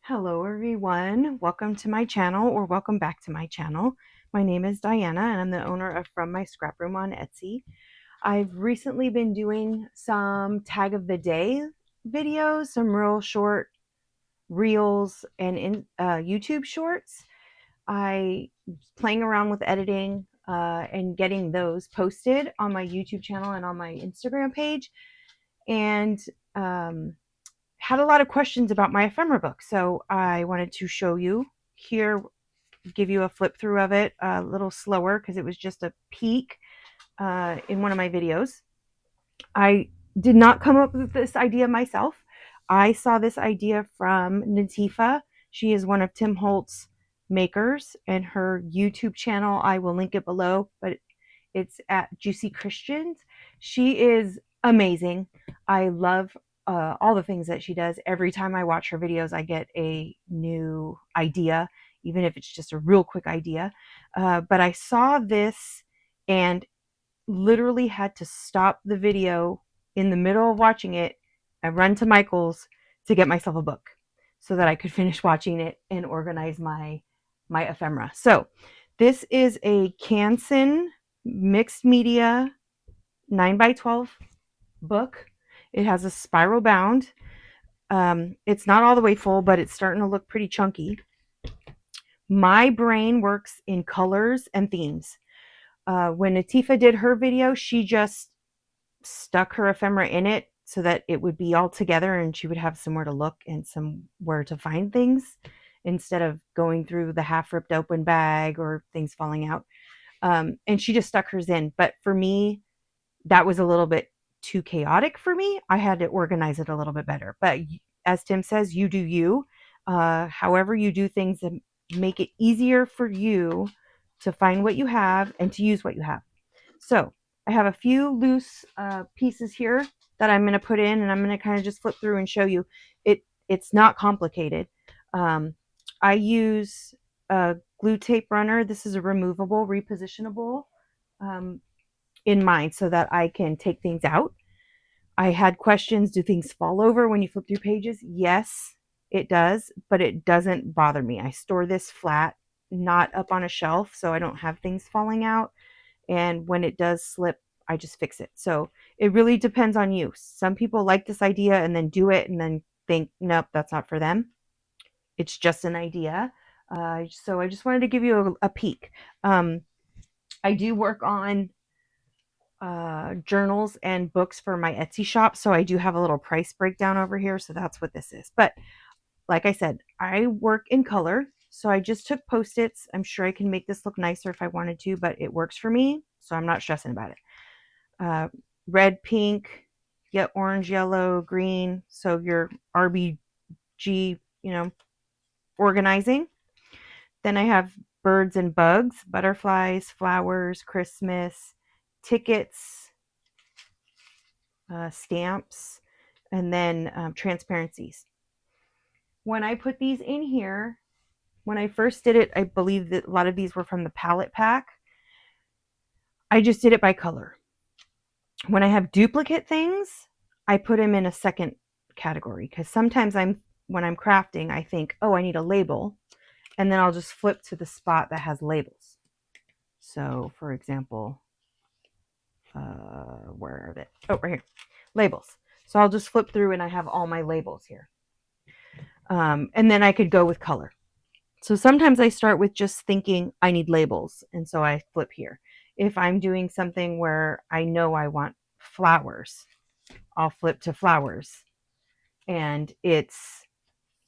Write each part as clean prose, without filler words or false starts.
Hello everyone, welcome to my channel, or welcome back to my channel. My name is Diana and I'm the owner of From My Scrap Room on Etsy. I've recently been doing some tag of the day videos, some real short reels and YouTube shorts. I playing around with editing and getting those posted on my YouTube channel and on my Instagram page, and had a lot of questions about my ephemera book. So I wanted to show you here, give you a flip through of it a little slower because it was just a peek in one of my videos. I did not come up with this idea myself. I saw this idea from Nathifa. She is one of Tim Holtz makers, and her YouTube channel, I will link it below, but it's at Juicy Christians. She is amazing. I love all the things that she does. Every time I watch her videos, I get a new idea, even if it's just a real quick idea. But I saw this and literally had to stop the video in the middle of watching it and run to Michael's to get myself a book so that I could finish watching it and organize my ephemera. So this is a Canson mixed media 9x12 book. It has a spiral bound. It's not all the way full, but it's starting to look pretty chunky. My brain works in colors and themes. When Nathifa did her video, she just stuck her ephemera in it so that it would be all together and she would have somewhere to look and somewhere to find things instead of going through the half ripped open bag or things falling out. And she just stuck hers in. But for me, that was a little bit too chaotic for me. I had to organize it a little bit better. But as Tim says, you do you. However you do things that make it easier for you to find what you have and to use what you have. So I have a few loose pieces here that I'm going to put in, and I'm going to kind of just flip through and show you. It's not complicated. I use a glue tape runner. This is a removable, repositionable in mind so that I can take things out. I had questions. Do things fall over when you flip through pages? Yes, it does, but it doesn't bother me. I store this flat, not up on a shelf, so I don't have things falling out. And when it does slip, I just fix it. So it really depends on you. Some people like this idea and then do it and then think, nope, that's not for them. It's just an idea. So I just wanted to give you a peek. I do work on journals and books for my Etsy shop. So I do have a little price breakdown over here. So that's what this is. But like I said, I work in color. So I just took Post-its. I'm sure I can make this look nicer if I wanted to, but it works for me. So I'm not stressing about it. Red, pink, get orange, yellow, green. So your RBG, organizing. Then I have birds and bugs, butterflies, flowers, Christmas, tickets, stamps, and then transparencies. When I put these in here, when I first did it, I believe that a lot of these were from the palette pack. I just did it by color. When I have duplicate things, I put them in a second category because sometimes when I'm crafting, I think, oh, I need a label, and then I'll just flip to the spot that has labels. So, for example, where are they? Oh, right here, labels. So I'll just flip through and I have all my labels here. And then I could go with color. So sometimes I start with just thinking I need labels, and so I flip here. If I'm doing something where I know I want flowers, I'll flip to flowers. And it's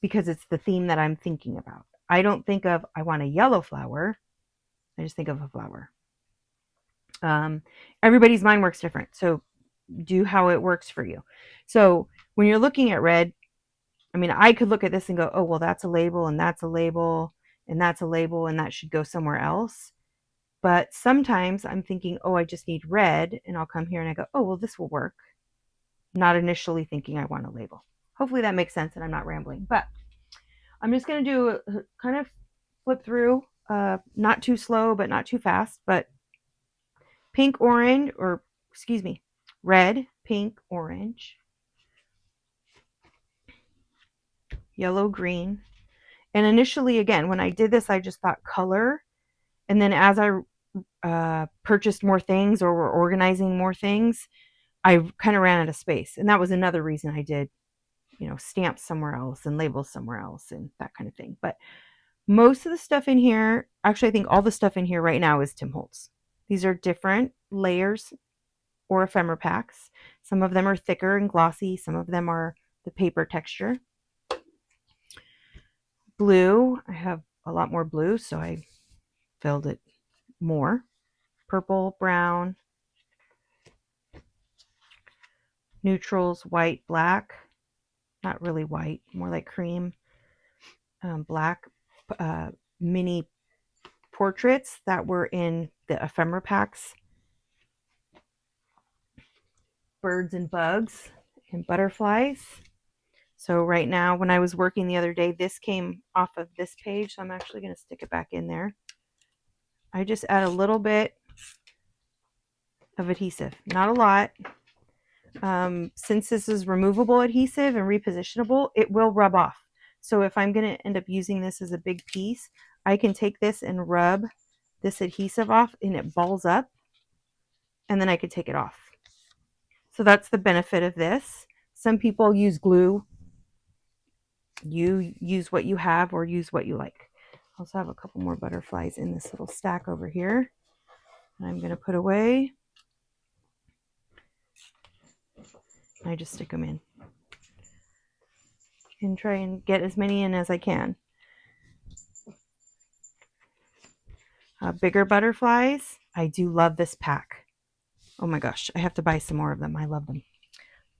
because it's the theme that I'm thinking about. I don't think of I want a yellow flower. I just think of a flower. Everybody's mind works different. So do how it works for you. So when you're looking at red, I mean, I could look at this and go, oh, well, that's a label and that's a label and that's a label and that should go somewhere else. But sometimes I'm thinking, oh, I just need red. And I'll come here and I go, oh, well, this will work. Not initially thinking I want a label. Hopefully that makes sense and I'm not rambling. But I'm just going to do a kind of flip through, not too slow, but not too fast. But pink, orange, or excuse me, red, pink, orange, yellow, green, And initially, again, when I did this, I just thought color. And then as I purchased more things or were organizing more things, I kind of ran out of space. And that was another reason I did, stamps somewhere else and labels somewhere else and that kind of thing. But most of the stuff in here, actually, I think all the stuff in here right now is Tim Holtz. These are different layers or ephemera packs. Some of them are thicker and glossy. Some of them are the paper texture. Blue, I have a lot more blue, so I filled it more. Purple, brown, neutrals, white, black. Not really white, more like cream. Black, mini portraits that were in the ephemera packs. Birds and bugs and butterflies. So right now, when I was working the other day, this came off of this page. So I'm actually going to stick it back in there. I just add a little bit of adhesive, not a lot. Since this is removable adhesive and repositionable, it will rub off. So if I'm going to end up using this as a big piece, I can take this and rub this adhesive off and it balls up, and then I could take it off. So that's the benefit of this. Some people use glue. You use what you have or use what you like. I also have a couple more butterflies in this little stack over here. I'm going to put away. I just stick them in and try and get as many in as I can. Bigger butterflies. I do love this pack. Oh my gosh, I have to buy some more of them. I love them.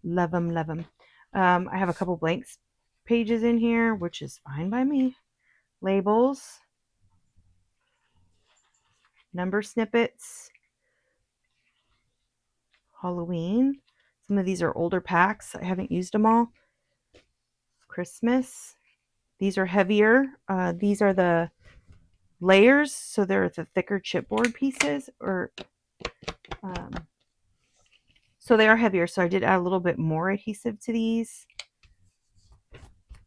Love them, love them. I have a couple blanks pages in here, which is fine by me. Labels. Number snippets. Halloween. Some of these are older packs. I haven't used them all. Christmas. These are heavier. These are the layers, so they're the thicker chipboard pieces, so they are heavier. So I did add a little bit more adhesive to these,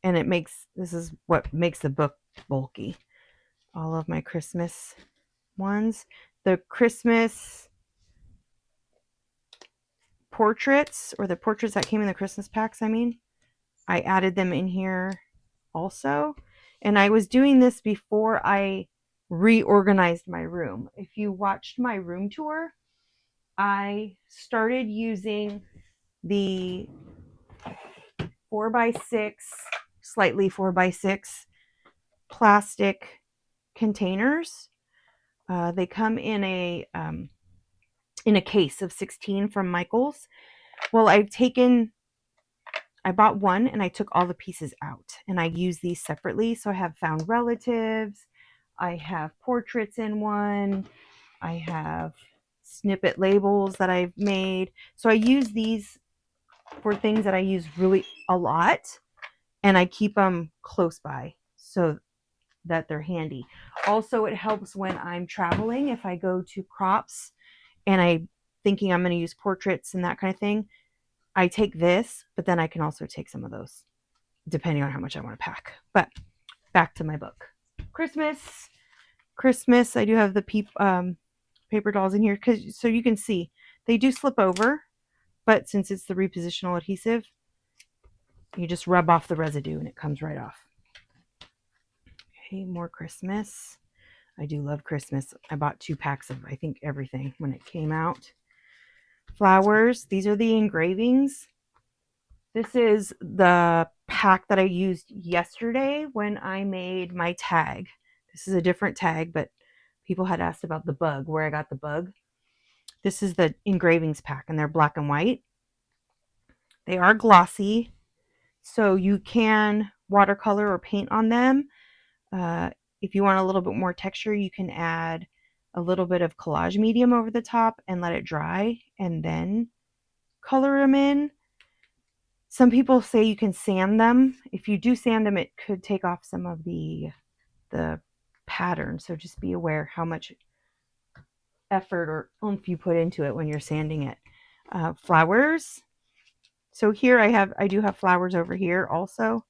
and this is what makes the book bulky. All of my Christmas ones, the Christmas portraits, or the portraits that came in the Christmas packs, I added them in here also. And I was doing this before I reorganized my room. If you watched my room tour, I started using the 4x6, slightly 4x6 plastic containers. They come in a case of 16 from Michael's. Well, I bought one and I took all the pieces out and I use these separately. So I have found relatives, I have portraits in one, I have snippet labels that I've made. So I use these for things that I use really a lot, and I keep them close by so that they're handy. Also, it helps when I'm traveling. If I go to crops and I'm thinking I'm going to use portraits and that kind of thing, I take this, but then I can also take some of those depending on how much I want to pack. But back to my book. Christmas, I do have the paper dolls in here, so you can see they do slip over, but since it's the repositional adhesive, you just rub off the residue and it comes right off. Okay, more Christmas. I do love Christmas. I bought 2 packs of, I think, everything when it came out. Flowers. These are the engravings. This is the pack that I used yesterday when I made my tag. This is a different tag, but people had asked about the bug, where I got the bug. This is the engravings pack, and they're black and white. They are glossy, so you can watercolor or paint on them. If you want a little bit more texture, you can add a little bit of collage medium over the top and let it dry and then color them in. Some people say you can sand them. If you do sand them, it could take off some of the pattern. So just be aware how much effort or oomph you put into it when you're sanding it. Flowers. So here I do have flowers over here also,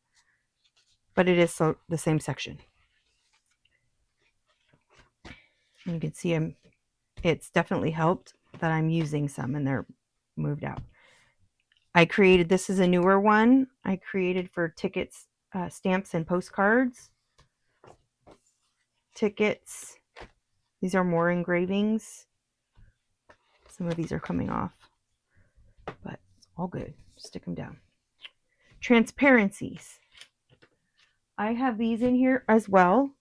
but it is the same section. And you can see it's definitely helped that I'm using some and they're moved out. This is a newer one I created for tickets, stamps, and postcards. Tickets. These are more engravings. Some of these are coming off, but it's all good. Stick them down. Transparencies. I have these in here as well.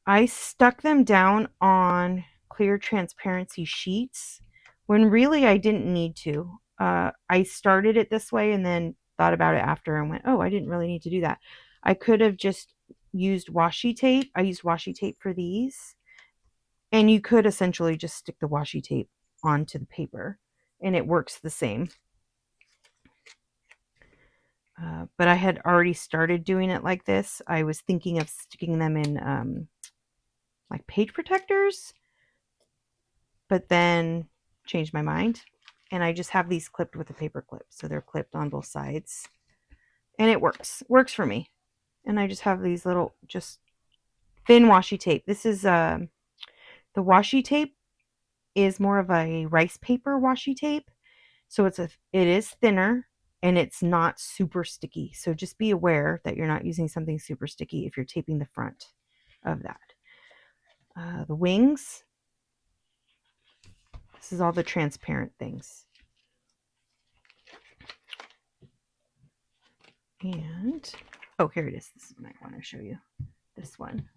I stuck them down on clear transparency sheets when really I didn't need to. I started it this way and then thought about it after and went, oh, I didn't really need to do that. I could have just used washi tape. I used washi tape for these. And you could essentially just stick the washi tape onto the paper and it works the same. But I had already started doing it like this. I was thinking of sticking them in like page protectors, but then changed my mind. And I just have these clipped with a paper clip. So they're clipped on both sides. And it works. Works for me. And I just have these little, just thin washi tape. This is, the washi tape is more of a rice paper washi tape. So it is thinner and it's not super sticky. So just be aware that you're not using something super sticky if you're taping the front of that. The wings. This is all the transparent things. And, oh, here it is. This is what I want to show you. This one.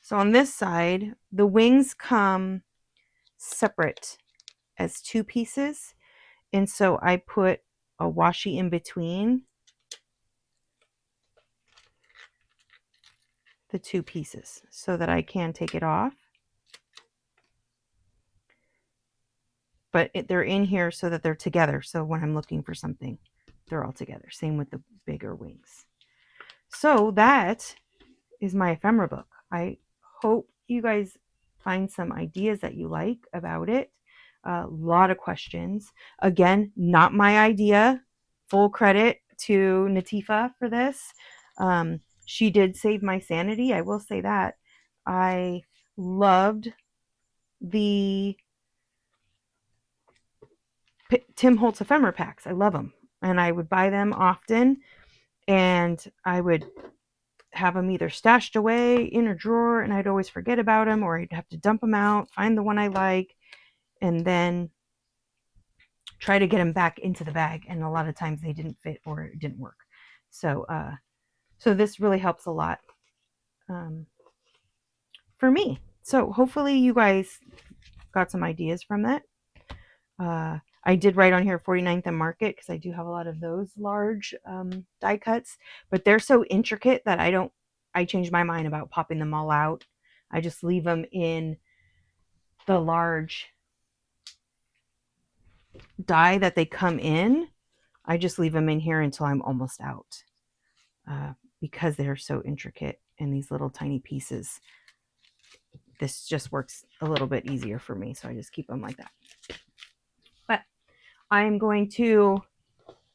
So on this side, the wings come separate as 2 pieces. And so I put a washi in between the 2 pieces so that I can take it off. But they're in here so that they're together. So when I'm looking for something, they're all together. Same with the bigger wings. So that is my ephemera book. I hope you guys find some ideas that you like about it. A lot of questions. Again, not my idea. Full credit to Nathifa for this. She did save my sanity. I will say that. I loved the Tim Holtz ephemera packs. I love them. And I would buy them often. And I would have them either stashed away in a drawer and I'd always forget about them, or I'd have to dump them out, find the one I like, and then try to get them back into the bag. And a lot of times they didn't fit or it didn't work. So, so this really helps a lot for me. So hopefully you guys got some ideas from that. I did write on here 49th and Market because I do have a lot of those large die cuts, but they're so intricate that I changed my mind about popping them all out. I just leave them in the large die that they come in. I just leave them in here until I'm almost out because they're so intricate and these little tiny pieces. This just works a little bit easier for me, so I just keep them like that. But I'm going to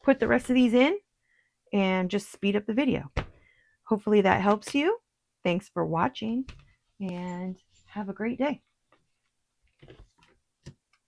put the rest of these in and just speed up the video. Hopefully that helps you. Thanks for watching and have a great day.